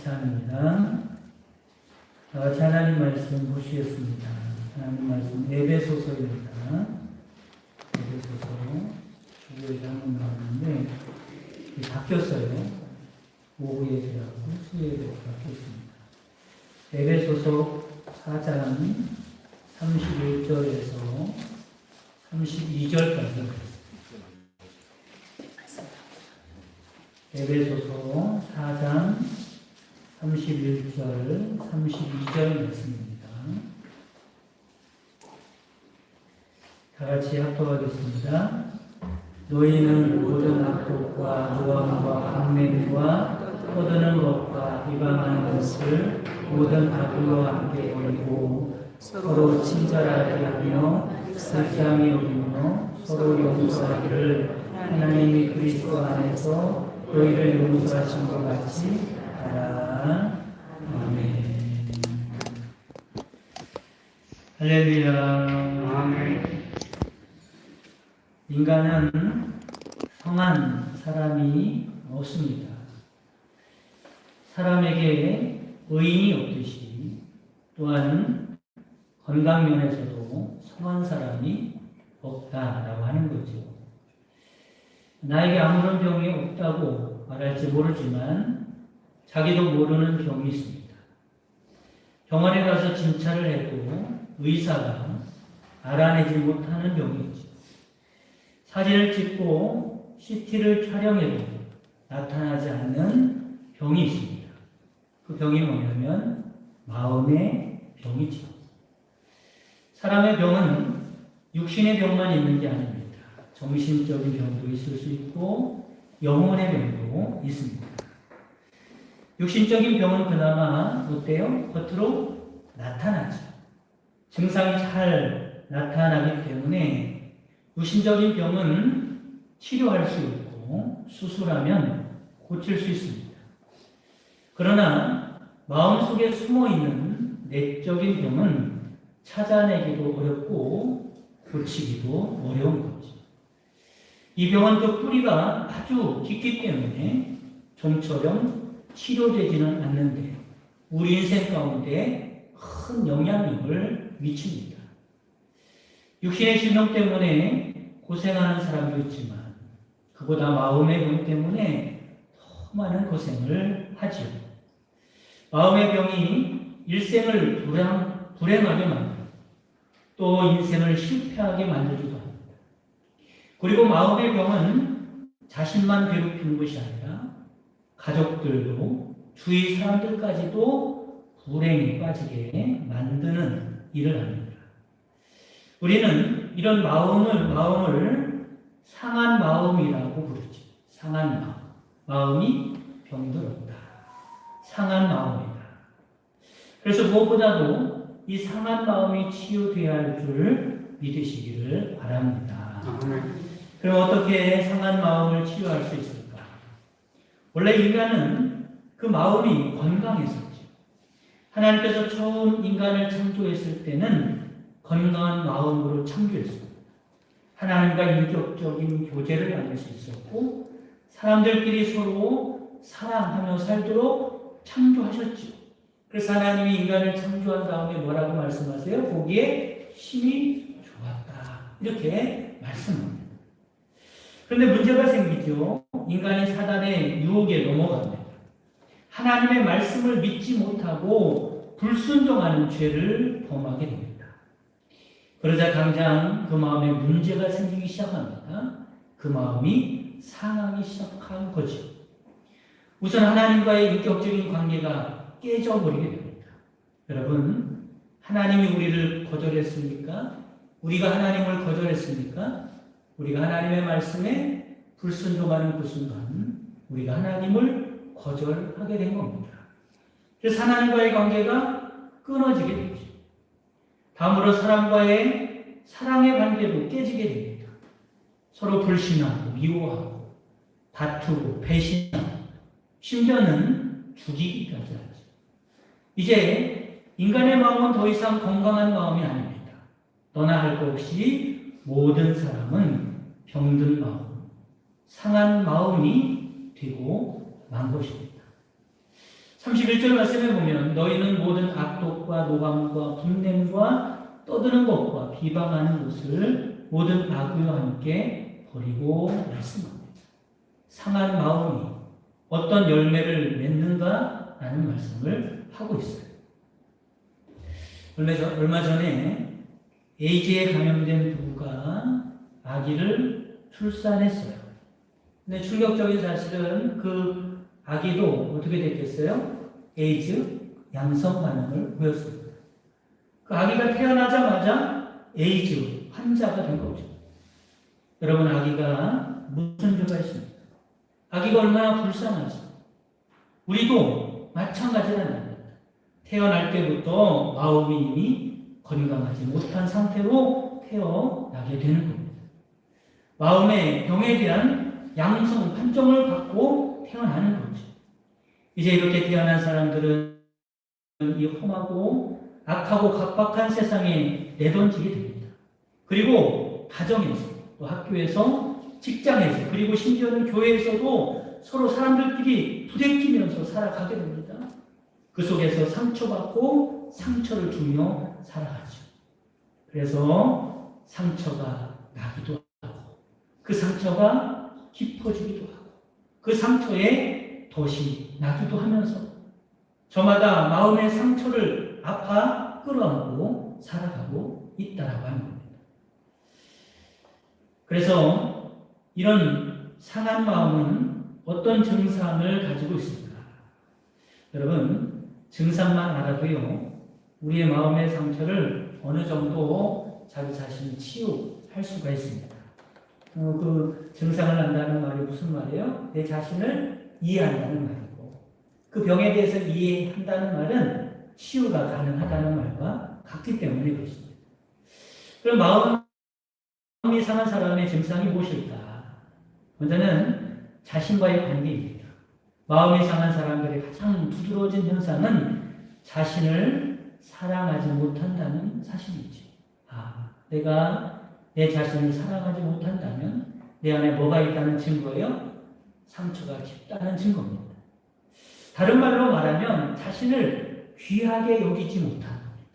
24입니다. 다 같이 하나님 말씀 보시겠습니다. 하나님 말씀 에베소서입니다. 에베소서 주교에서 한번 나왔는데 바뀌었어요. 오후에 들어가고 수요일에 바뀌었습니다. 에베소서 4장 31절에서 32절까지 에베소서 4장 31절, 32절 말씀입니다. 다 같이 합독하겠습니다. 너희는 모든 악독과 노함과 강맹과 떠드는 것과 비방하는 것을 모든 악으로 함께 버리고 서로 친절하게 하며 불쌍히 여기며 서로 용서하기를 하나님이 그리스도 안에서 너희를 용서하신 것 같이 하라. 아멘. 할렐루야. 아멘. 인간은 성한 사람이 없습니다. 사람에게 의인이 없듯이 또한 건강면에서도 성한 사람이 없다라고 하는 거죠. 나에게 아무런 병이 없다고 말할지 모르지만 자기도 모르는 병이 있습니다. 병원에 가서 진찰을 해도 의사가 알아내지 못하는 병이 있죠. 사진을 찍고 CT를 촬영해도 나타나지 않는 병이 있습니다. 그 병이 뭐냐면 마음의 병이죠. 사람의 병은 육신의 병만 있는 게 아닙니다. 정신적인 병도 있을 수 있고 영혼의 병도 있습니다. 육신적인 병은 그나마 어때요? 겉으로 나타나죠. 증상이 잘 나타나기 때문에 육신적인 병은 치료할 수 있고 수술하면 고칠 수 있습니다. 그러나 마음속에 숨어있는 내적인 병은 찾아내기도 어렵고 고치기도 어려운 거죠. 이 병은 그 뿌리가 아주 깊기 때문에 좀처럼 치료되지는 않는데 우리 인생 가운데 큰 영향력을 미칩니다. 육신의 질병 때문에 고생하는 사람도 있지만 그보다 마음의 병 때문에 더 많은 고생을 하죠. 마음의 병이 일생을 불행하게 만들고 또 인생을 실패하게 만들기도 합니다. 그리고 마음의 병은 자신만 괴롭히는 것이 아니라 가족들도 주위 사람들까지도 불행에 빠지게 만드는 일을 합니다. 우리는 이런 마음을 상한 마음이라고 부르죠. 상한 마음. 마음이 병들었다. 상한 마음이다. 그래서 무엇보다도 이 상한 마음이 치유되어야 할 줄 믿으시기를 바랍니다. 그럼 어떻게 상한 마음을 치유할 수 있을까? 원래 인간은 그 마음이 건강했었죠. 하나님께서 처음 인간을 창조했을 때는 건강한 마음으로 창조했습니다. 하나님과 인격적인 교제를 나눌 수 있었고 사람들끼리 서로 사랑하며 살도록 창조하셨죠. 그래서 하나님이 인간을 창조한 다음에 뭐라고 말씀하세요? 보기에 심히 좋았다. 이렇게 말씀합니다. 그런데 문제가 생기죠. 인간이 사단의 유혹에 넘어갑니다. 하나님의 말씀을 믿지 못하고 불순종하는 죄를 범하게 됩니다. 그러자 당장 그 마음에 문제가 생기기 시작합니다. 그 마음이 상하기 시작한 거죠. 우선 하나님과의 인격적인 관계가 깨져버리게 됩니다. 여러분, 하나님이 우리를 거절했습니까? 우리가 하나님을 거절했습니까? 우리가 하나님의 말씀에 불순종하는 그 순간 우리가 하나님을 거절하게 된 겁니다. 그래서 하나님과의 관계가 끊어지게 되죠. 다음으로 사람과의 사랑의 관계도 깨지게 됩니다. 서로 불신하고 미워하고 다투고 배신하고 심지어는 죽이기까지 하죠. 이제 인간의 마음은 더 이상 건강한 마음이 아닙니다. 너나 할 것 없이 모든 사람은 병든 마음, 상한 마음이 되고 만 것입니다. 31절 말씀에 보면 너희는 모든 악독과 노감과 분냄과 떠드는 것과 비방하는 것을 모든 악의와 함께 버리고 말씀합니다. 상한 마음이 어떤 열매를 맺는가 라는 말씀을 하고 있어요. 얼마 전에 에이즈에 감염된 부부가 아기를 출산했어요. 근데 충격적인 사실은 그 아기도 어떻게 됐겠어요? 에이즈 양성 반응을 보였습니다. 그 아기가 태어나자마자 에이즈 환자가 된 거죠. 여러분, 아기가 무슨 죄가 있습니까? 아기가 얼마나 불쌍하지. 우리도 마찬가지라는 겁니다. 태어날 때부터 마음이 이미 건강하지 못한 상태로 태어나게 되는 겁니다. 마음의 병에 대한 양성 판정을 받고 태어나는 거죠. 이제 이렇게 태어난 사람들은 이 험하고 악하고 각박한 세상에 내던지게 됩니다. 그리고 가정에서, 또 학교에서, 직장에서, 그리고 심지어는 교회에서도 서로 사람들끼리 부대끼면서 살아가게 됩니다. 그 속에서 상처받고 상처를 주며 살아가죠. 그래서 상처가 나기도 하고, 그 상처가 깊어지기도 하고, 그 상처에 덫이 나기도 하면서 저마다 마음의 상처를 아파 끌어안고 살아가고 있다라고 하는 겁니다. 그래서 이런 상한 마음은 어떤 증상을 가지고 있습니까? 여러분, 증상만 알아도요, 우리의 마음의 상처를 어느 정도 자기 자신이 치유할 수가 있습니다. 그 증상을 안다는 말이 무슨 말이에요? 내 자신을 이해한다는 말이고, 그 병에 대해서 이해한다는 말은 치유가 가능하다는 말과 같기 때문에 그렇습니다. 그럼 마음이 상한 사람의 증상이 무엇일까? 먼저는 자신과의 관계입니다. 마음이 상한 사람들의 가장 두드러진 현상은 자신을 사랑하지 못한다는 사실이죠. 내가 내 자신을 사랑하지 못한다면 내 안에 뭐가 있다는 증거예요? 상처가 깊다는 증거입니다. 다른 말로 말하면 자신을 귀하게 여기지 못하는 겁니다.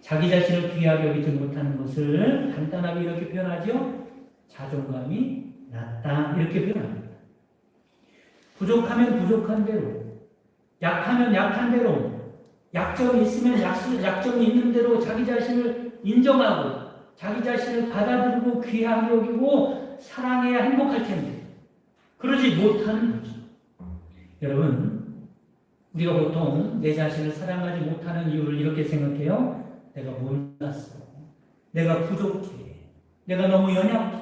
자기 자신을 귀하게 여기지 못하는 것을 간단하게 이렇게 표현하죠. 자존감이 낮다, 이렇게 표현합니다. 부족하면 부족한 대로, 약하면 약한 대로, 약점이 있으면 약점이 있는 대로 자기 자신을 인정하고 자기 자신을 받아들이고 귀하게 여기고 사랑해야 행복할 텐데 그러지 못하는 거죠. 여러분, 우리가 보통 내 자신을 사랑하지 못하는 이유를 이렇게 생각해요. 내가 못났어, 내가 부족해, 내가 너무 연약해,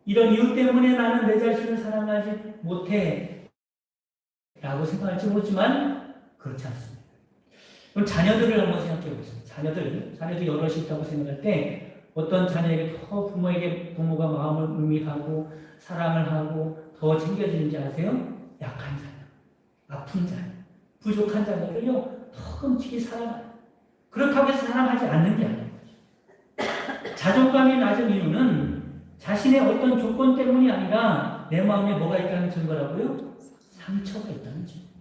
이런 이유 때문에 나는 내 자신을 사랑하지 못해 라고 생각할지 모르지만 그렇지 않습니다. 그럼 자녀들을 한번 생각해 보세요. 자녀들 여럿이 있다고 생각할 때 어떤 자녀에게 더 부모가 마음을 음미하고 사랑을 하고 더 챙겨주는지 아세요? 약한 자녀, 아픈 자녀, 부족한 자녀들요 더 끔찍이 사랑해요. 그렇다고 해서 사랑하지 않는 게 아니에요. 자존감이 낮은 이유는 자신의 어떤 조건 때문이 아니라 내 마음에 뭐가 있다는 증거라고요? 상처가 있다는 증거입니다.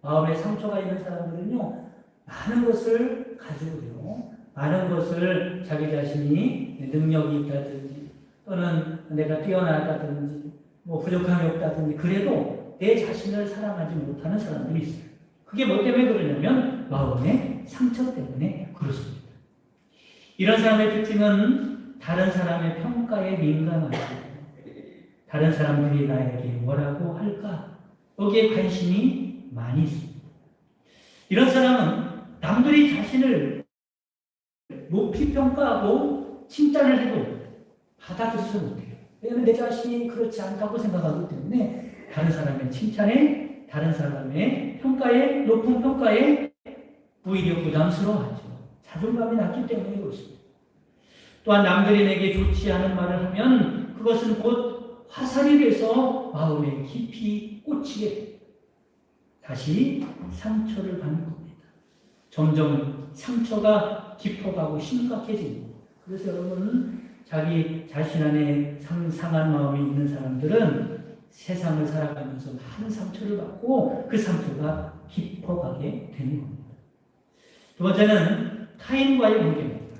마음에 상처가 있는 사람들은요 많은 것을 가지고요, 많은 것을 자기 자신이 능력이 있다든지 또는 내가 뛰어나다든지 뭐 부족함이 없다든지 그래도 내 자신을 사랑하지 못하는 사람들이 있어요. 그게 뭐 때문에 그러냐면 마음의 상처 때문에 그렇습니다. 이런 사람의 특징은 다른 사람의 평가에 민감하고 다른 사람들이 나에게 뭐라고 할까 여기에 관심이 많이 있습니다. 이런 사람은 남들이 자신을 높이 평가하고 칭찬을 해도 받아들이지 못해요. 왜냐하면 내 자신이 그렇지 않다고 생각하기 때문에 다른 사람의 칭찬에, 다른 사람의 평가에, 높은 평가에 오히려 부담스러워하죠. 자존감이 낮기 때문에 그렇습니다. 또한 남들이 내게 좋지 않은 말을 하면 그것은 곧 화살이 돼서 마음에 깊이 꽂히게 됩니다. 다시 상처를 받는 겁니다. 점점 상처가 깊어가고 심각해집니다. 그래서 여러분, 자기 자신 안에 상한 마음이 있는 사람들은 세상을 살아가면서 많은 상처를 받고 그 상처가 깊어가게 되는 겁니다. 두 번째는 타인과의 관계입니다.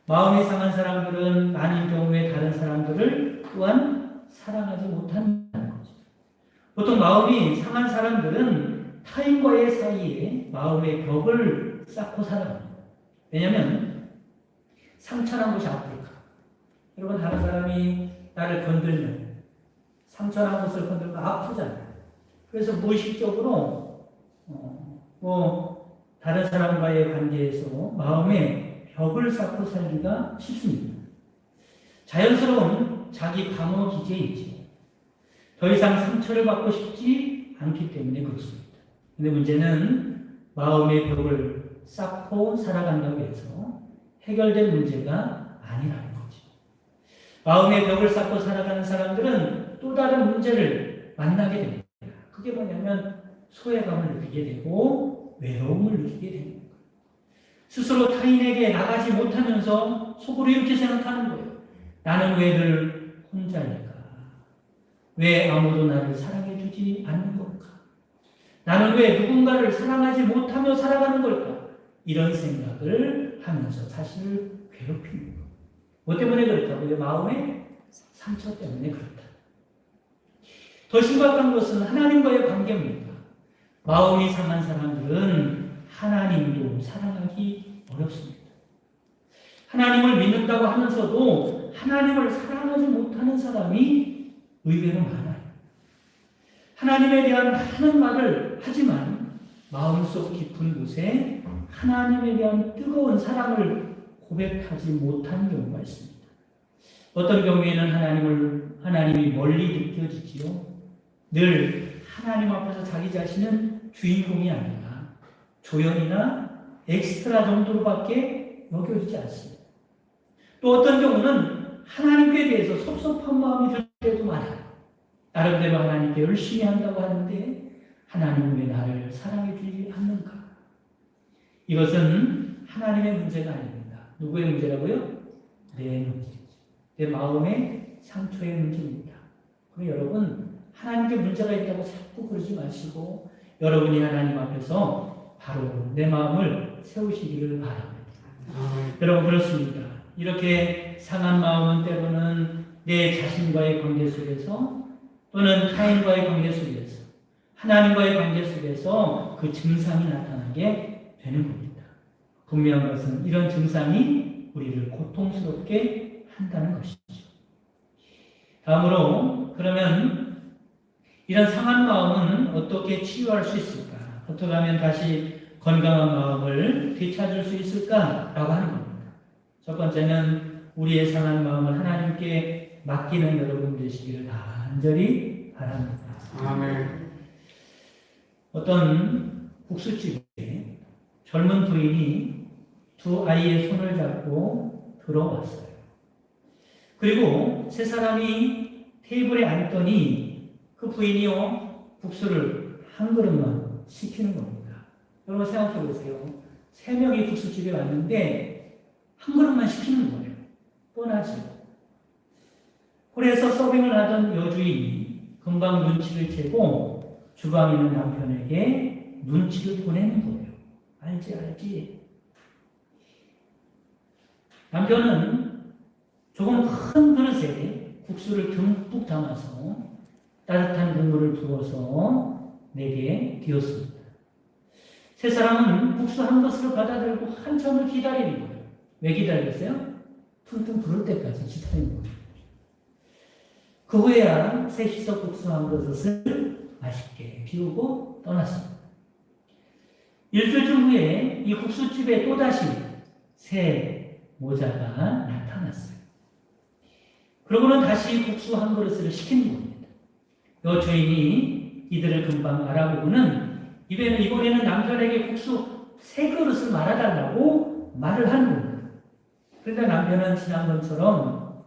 마음이 상한 사람들은 많은 경우에 다른 사람들을 또한 사랑하지 못한다는 거죠. 보통 마음이 상한 사람들은 타인과의 사이에 마음의 벽을 쌓고 살아갑니다. 왜냐하면 상처난 곳이 아프니까. 여러분, 다른 사람이 나를 건들면 상처난 곳을 건들면 아프잖아요. 그래서 무의식적으로 다른 사람과의 관계에서 마음에 벽을 쌓고 살기가 쉽습니다. 자연스러운 자기 방어 기제이죠. 더 이상 상처를 받고 싶지 않기 때문에 그렇습니다. 근데 문제는 마음의 벽을 쌓고 살아간다고 해서 해결될 문제가 아니라는 거죠. 마음의 벽을 쌓고 살아가는 사람들은 또 다른 문제를 만나게 됩니다. 그게 뭐냐면 소외감을 느끼게 되고 외로움을 느끼게 됩니다. 스스로 타인에게 나가지 못하면서 속으로 이렇게 생각하는 거예요. 나는 왜 늘 혼자일까? 왜 아무도 나를 사랑해주지 않는 걸까? 나는 왜 누군가를 사랑하지 못하며 살아가는 걸까? 이런 생각을 하면서 자신을 괴롭히는 거예요. 뭐 때문에 그렇다고요? 마음의 상처 때문에 그렇다. 더 심각한 것은 하나님과의 관계입니다. 마음이 상한 사람들은 하나님도 사랑하기 어렵습니다. 하나님을 믿는다고 하면서도 하나님을 사랑하지 못하는 사람이 의외로 많아요. 하나님에 대한 많은 말을 하지만 마음속 깊은 곳에 하나님에 대한 뜨거운 사랑을 고백하지 못하는 경우가 있습니다. 어떤 경우에는 하나님이 멀리 느껴지지요. 늘 하나님 앞에서 자기 자신은 주인공이 아니라 조연이나 엑스트라 정도로밖에 여겨지지 않습니다. 또 어떤 경우는 하나님께 대해서 섭섭한 마음이 들 때도 많아요. 나름대로 하나님께 열심히 한다고 하는데 하나님은 왜 나를 사랑해 주지 않는가? 이것은 하나님의 문제가 아닙니다. 누구의 문제라고요? 내 문제죠. 내 마음의 상처의 문제입니다. 그럼 여러분, 하나님께 문제가 있다고 자꾸 그러지 마시고 여러분이 하나님 앞에서 바로 내 마음을 세우시기를 바랍니다. 여러분, 그렇습니다. 이렇게 상한 마음은 때로는 내 자신과의 관계 속에서 또는 타인과의 관계 속에서 하나님과의 관계 속에서 그 증상이 나타나게 되는 겁니다. 분명한 것은 이런 증상이 우리를 고통스럽게 한다는 것이죠. 다음으로, 그러면 이런 상한 마음은 어떻게 치유할 수 있을까? 어떻게 하면 다시 건강한 마음을 되찾을 수 있을까라고 하는 겁니다. 첫 번째는 우리의 상한 마음을 하나님께 맡기는 여러분 되시기를 간절히 바랍니다. 아멘. 어떤 국수집에 젊은 부인이 두 아이의 손을 잡고 들어왔어요. 그리고 세 사람이 테이블에 앉더니 그 부인이요, 국수를 한 그릇만 시키는 겁니다. 여러분 생각해 보세요. 세 명이 국수집에 왔는데 한 그릇만 시키는 거예요. 뻔하죠. 그래서 서빙을 하던 여주인이 금방 눈치를 채고 주방에 있는 남편에게 눈치를 보내는 거예요. 알지. 남편은 조금 큰 그릇에 국수를 듬뿍 담아서 따뜻한 국물을 부어서 내게 드렸습니다. 세 사람은 국수 한 그릇을 받아들고 한참을 기다리는 거예요. 왜 기다렸어요? 퉁퉁 부를 때까지 기다리는 거예요. 그 후에야 셋이서 국수 한 그릇을 맛있게 비우고 떠났습니다. 일주일 후에 이 국수집에 또다시 새 모자가 나타났어요. 그러고는 다시 국수 한 그릇을 시키는 겁니다. 여주인이 이들을 금방 알아보고는 이번에는 남편에게 국수 세 그릇을 말아달라고 말을 하는 겁니다. 그런데 남편은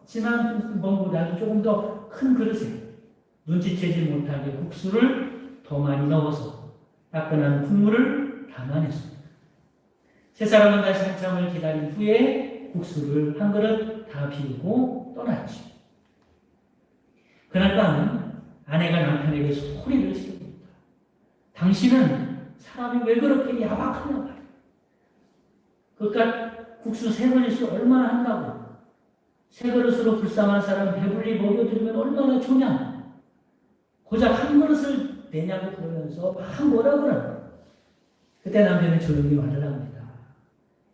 지난번보다도 조금 더 큰 그릇에 눈치채지 못하게 국수를 더 많이 넣어서 따끈한 국물을 담아냈습니다. 세 사람은 다시 한참을 기다린 후에 국수를 한 그릇 다 비우고 떠났죠. 그날 밤 아내가 남편에게 소리를 지릅니다. 당신은 사람이 왜 그렇게 야박하냐 말이야. 그깟 국수 3그릇이 얼마나 한다고. 3그릇으로 불쌍한 사람 배불리 먹여드리면 얼마나 좋냐. 고작 1그릇을 내냐고 그러면서 막 뭐라 그러나. 그때 남편이 조용히 말을 합니다.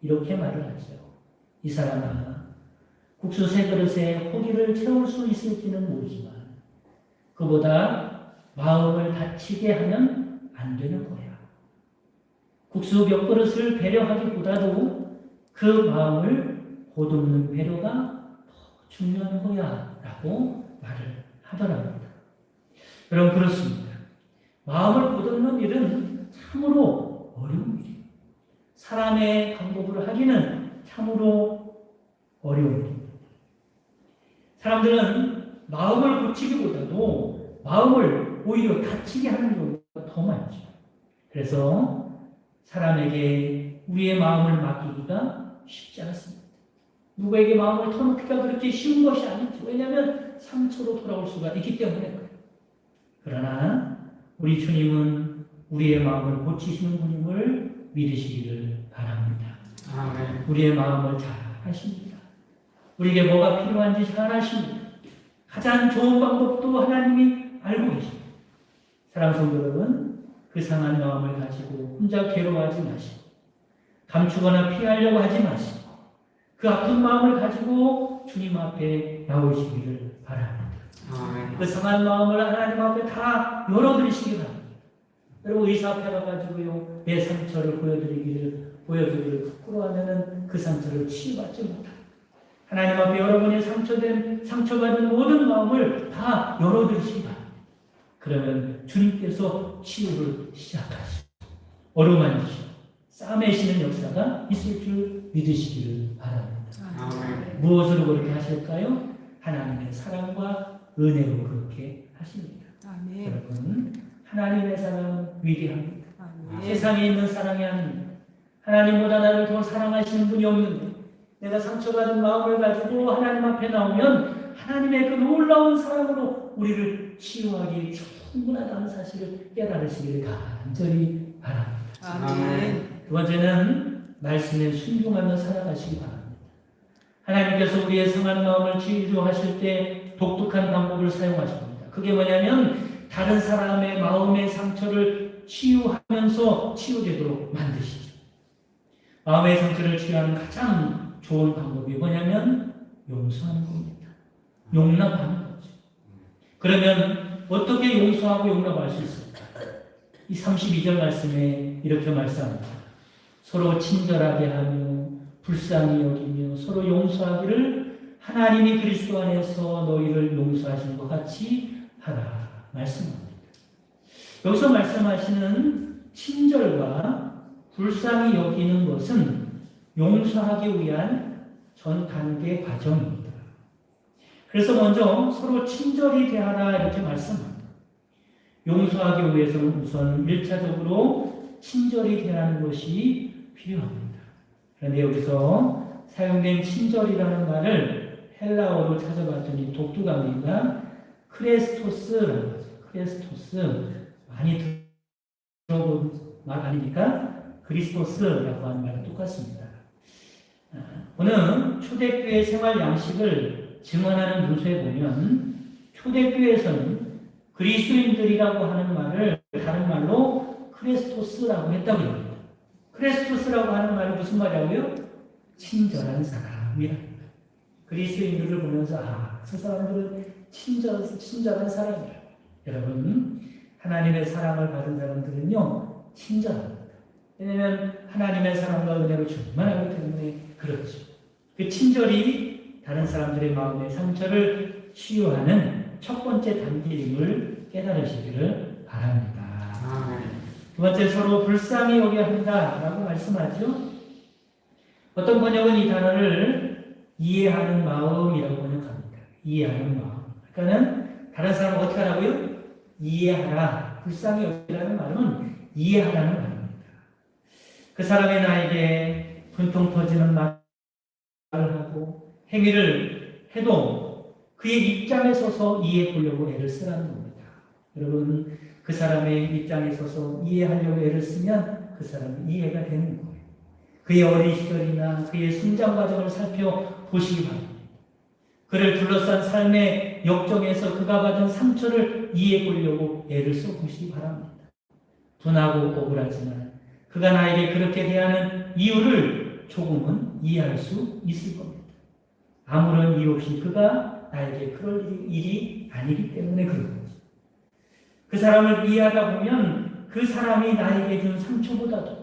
이렇게 말을 하죠. 이 사람아, 국수 3그릇에 고기를 채울 수 있을지는 모르지만 그보다 마음을 다치게 하면 안 되는 거야. 국수 몇 그릇을 배려하기보다도 그 마음을 보듬는 배려가 더 중요한 거야 라고 말을 하더랍니다. 여러분, 그렇습니다. 마음을 보듬는 일은 참으로 어려운 일이에요. 사람의 방법으로 하기는 참으로 어려운 일입니다. 사람들은 마음을 고치기보다도 마음을 오히려 다치게 하는 경우가 더 많죠. 그래서 사람에게 우리의 마음을 맡기기가 쉽지 않습니다. 누구에게 마음을 터놓기가 그렇게 쉬운 것이 아니죠. 왜냐하면 상처로 돌아올 수가 있기 때문에 그래요. 그러나 우리 주님은 우리의 마음을 고치시는 분임을 믿으시기를 바랍니다. 아멘. 우리의 마음을 잘 아십니다. 우리에게 뭐가 필요한지 잘 아십니다. 가장 좋은 방법도 하나님이 알고 계십니다. 사랑하는 성도 여러분, 그 상한 마음을 가지고 혼자 괴로워하지 마시고 감추거나 피하려고 하지 마시고 그 아픈 마음을 가지고 주님 앞에 나오시기를 바랍니다. 아멘. 그 상한 마음을 하나님 앞에 다 열어드리시기 바랍니다. 여러분, 의사 앞에 가가지고요, 내 상처를 보여드리기를 부끄러워하면은 그 상처를 치유받지 못합니다. 하나님 앞에 여러분의 상처받은 모든 마음을 다 열어드리시기 바랍니다. 그러면 주님께서 치유를 시작하시고 어루만지시고 싸매시는 역사가 있을 줄 믿으시기를 바랍니다. 아멘. 무엇으로 그렇게 하실까요? 하나님의 사랑과 은혜로 그렇게 하십니다. 아멘. 여러분, 하나님의 사랑은 위대합니다. 아멘. 세상에 있는 사랑이 아닙니다. 하나님보다 나를 더 사랑하시는 분이 없는데 내가 상처받은 마음을 가지고 하나님 앞에 나오면 하나님의 그 놀라운 사랑으로 우리를 치유하기 충분하다는 사실을 깨달으시기를 간절히 바랍니다. 아멘. 두 번째는 말씀에 순종하며 살아가시기 바랍니다. 하나님께서 우리의 상한 마음을 치유하실 때 독특한 방법을 사용하십니다. 그게 뭐냐면 다른 사람의 마음의 상처를 치유하면서 치유되도록 만드시죠. 마음의 상처를 치유하는 가장 좋은 방법이 뭐냐면 용서하는 겁니다. 용납하는 거죠. 그러면 어떻게 용서하고 용납할 수 있을까요? 이 32절 말씀에 이렇게 말씀합니다. 서로 친절하게 하며 불쌍히 여기며 서로 용서하기를 하나님이 그리스도 안에서 너희를 용서하신 것 같이 하라 말씀합니다. 여기서 말씀하시는 친절과 불쌍히 여기는 것은 용서하기 위한 전 단계 과정입니다. 그래서 먼저 서로 친절히 대하라 이렇게 말씀합니다. 용서하기 위해서는 우선 1차적으로 친절히 대하는 것이 필요합니다. 그런데 여기서 사용된 친절이라는 말을 헬라어로 찾아봤더니 독특합니다. 크레스토스라고 하죠. 크레스토스 많이 들어본 말 아닙니까? 그리스토스라고 하는 말은 똑같습니다. 오늘 초대교회 생활 양식을 증언하는 문서에 보면 초대교회에서는 그리스도인들이라고 하는 말을 다른 말로 크레스토스라고 했다고 합니다. 크레스토스라고 하는 말이 무슨 말이라고요? 친절한 사람이랍니다. 그리스도인들을 보면서 저 사람들은 친절한 사람이라. 여러분, 하나님의 사랑을 받은 사람들은요 친절합니다. 왜냐하면 하나님의 사랑과 은혜로 충만하기 때문에 그렇죠. 그 친절이 다른 사람들의 마음의 상처를 치유하는 첫 번째 단계임을 깨달으시기를 바랍니다. 두 번째, 서로 불쌍히 여겨야 한다라고 말씀하죠. 어떤 번역은 이 단어를 이해하는 마음이라고 번역합니다. 이해하는 마음. 그러니까는 다른 사람을 어떻게 하라고요? 이해하라. 불쌍히 여기라는 말은 이해하라는 말입니다. 그 사람의 나에게 분통 터지는 말을 하고 행위를 해도 그의 입장에 서서 이해해 보려고 애를 쓰라는 겁니다. 여러분, 그 사람의 입장에 서서 이해하려고 애를 쓰면 그 사람은 이해가 되는 거예요. 그의 어린 시절이나 그의 성장 과정을 살펴보시기 바랍니다. 그를 둘러싼 삶의 역정에서 그가 받은 상처를 이해해 보려고 애를 써보시기 바랍니다. 분하고 억울하지만 그가 나에게 그렇게 대하는 이유를 조금은 이해할 수 있을 겁니다. 아무런 이유 없이 그가 나에게 그럴 일이 아니기 때문에 그런 거죠. 그 사람을 이해하다 보면 그 사람이 나에게 준 상처보다도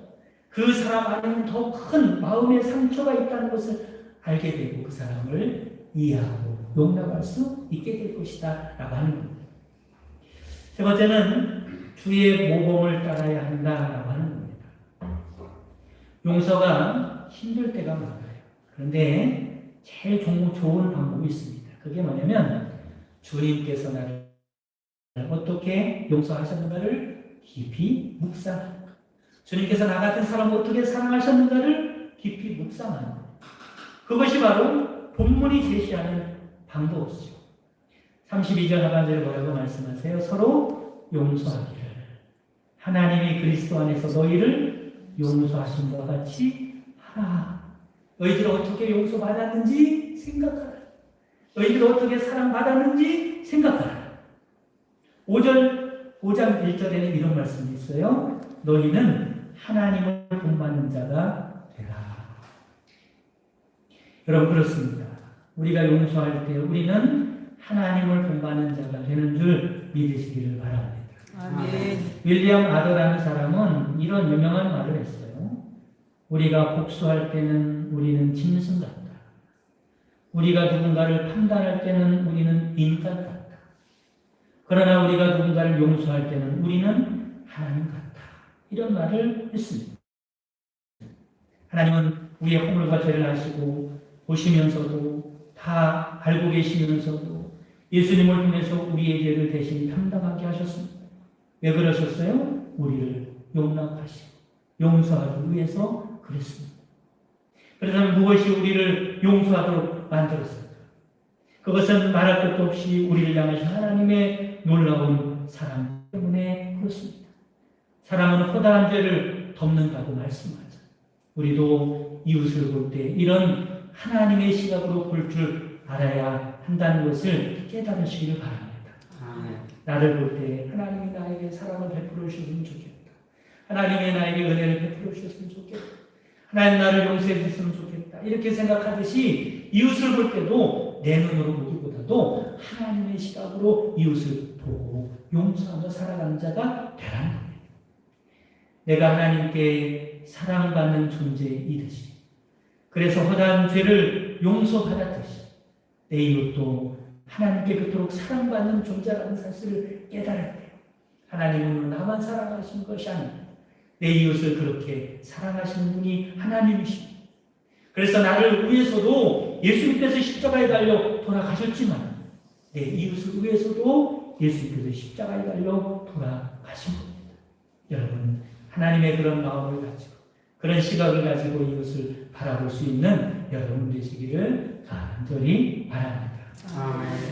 그 사람 안에는 더 큰 마음의 상처가 있다는 것을 알게 되고 그 사람을 이해하고 용납할 수 있게 될 것이다 라고 하는 겁니다. 세 번째는 주의 모범을 따라야 한다라고 하는 겁니다. 용서가 힘들 때가 많아요. 그런데 제일 좋은 방법이 있습니다. 그게 뭐냐면 주님께서 나를 어떻게 용서하셨는가를 깊이 묵상하는 것. 주님께서 나 같은 사람을 어떻게 사랑하셨는가를 깊이 묵상하는 것. 그것이 바로 본문이 제시하는 방법이죠. 32절 하반절에 뭐라고 말씀하세요? 서로 용서하기를 하나님이 그리스도 안에서 너희를 용서하신 것 같이 하라. 너희들 어떻게 용서받았는지 생각하라. 너희들 어떻게 사랑받았는지 생각하라. 5장 1절에는 이런 말씀이 있어요. 너희는 하나님을 본받는 자가 되라. 여러분, 그렇습니다. 우리가 용서할 때 우리는 하나님을 본받는 자가 되는 줄 믿으시기를 바랍니다. 아멘. 윌리엄 아더라는 사람은 이런 유명한 말을 했어요. 우리가 복수할 때는 우리는 짐승 같다. 우리가 누군가를 판단할 때는 우리는 인간 같다. 그러나 우리가 누군가를 용서할 때는 우리는 하나님 같다. 이런 말을 했습니다. 하나님은 우리의 허물과 죄를 아시고 보시면서도 다 알고 계시면서도 예수님을 통해서 우리의 죄를 대신 담당하게 하셨습니다. 왜 그러셨어요? 우리를 용납하시고 용서하기 위해서 그랬습니다. 그렇다면 무엇이 우리를 용서하도록 만들었을까? 그것은 말할 것도 없이 우리를 향하신 하나님의 놀라운 사랑 때문에 그렇습니다. 사랑은 허다한 죄를 덮는다고 말씀하죠. 우리도 이웃을 볼 때 이런 하나님의 시각으로 볼 줄 알아야 한다는 것을 깨달으시기를 바랍니다. 나를 볼 때 하나님이 나에게 사랑을 베풀어 주셨으면 좋겠다. 하나님이 나에게 은혜를 베풀어 주셨으면 좋겠다. 하나님 나를 용서해 주셨으면 좋겠다. 이렇게 생각하듯이 이웃을 볼 때도 내 눈으로 보기보다도 하나님의 시각으로 이웃을 보고 용서하며 살아가는 자가 되라는 겁니다. 내가 하나님께 사랑받는 존재이듯이, 그래서 허다한 죄를 용서받았듯이 내 이웃도 하나님께 그토록 사랑받는 존재라는 사실을 깨달아야 돼요. 하나님은 나만 사랑하시는 것이 아닙니다. 내 이웃을 그렇게 사랑하시는 분이 하나님이십니다. 그래서 나를 위해서도 예수님께서 십자가에 달려 돌아가셨지만 내 이웃을 위해서도 예수님께서 십자가에 달려 돌아가신 겁니다. 여러분, 하나님의 그런 마음을 가지고 그런 시각을 가지고 이웃을 바라볼 수 있는 여러분 되시기를 간절히 바랍니다.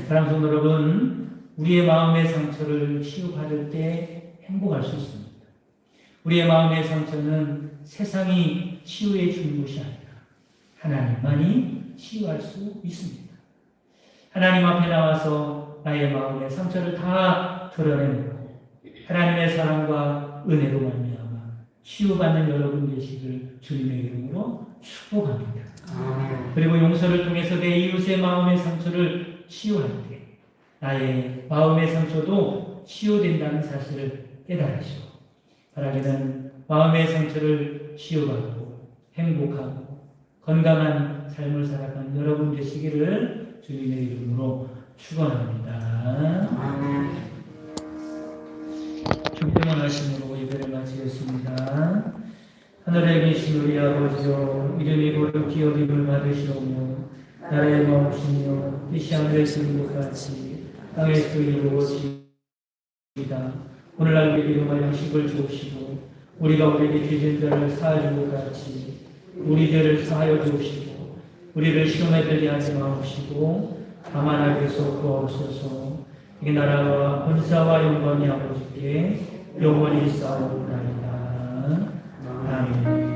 사랑하는 성도 여러분, 우리의 마음의 상처를 치유받을 때 행복할 수 있습니다. 우리의 마음의 상처는 세상이 치유해 주는 것이 아니라 하나님만이 치유할 수 있습니다. 하나님 앞에 나와서 나의 마음의 상처를 다 드러내놓고 하나님의 사랑과 은혜로 말미암아 치유받는 여러분 되시기를 주님의 이름으로 축복합니다. 그리고 용서를 통해서 내 이웃의 마음의 상처를 치유할 때 나의 마음의 상처도 치유된다는 사실을 깨달으시고 바라기는 마음의 상처를 치유받고 행복하고 건강한 삶을 살아가는 여러분 되시기를 주님의 이름으로 축원합니다. 주님의 말씀으로 예배를 마치겠습니다. 하늘에 계신 우리 아버지여, 이름이 거룩히 여김을 받으시오며 나라의 마옵시며 뜻이 하늘에서 이룬 것 같이 땅에서 이루어지이다. 오늘날 우리에게 일용할 양식을 주옵시고 우리가 우리에게 죄진 자를 사하여 준 것 같이 우리 죄를 사하여 주옵시고 우리를 시험에 들게 하지 마옵시고 다만 악에서 구하옵소서. 이 나라와 권사와 영광이 아버지께 영원히 싸우나이다. 아멘.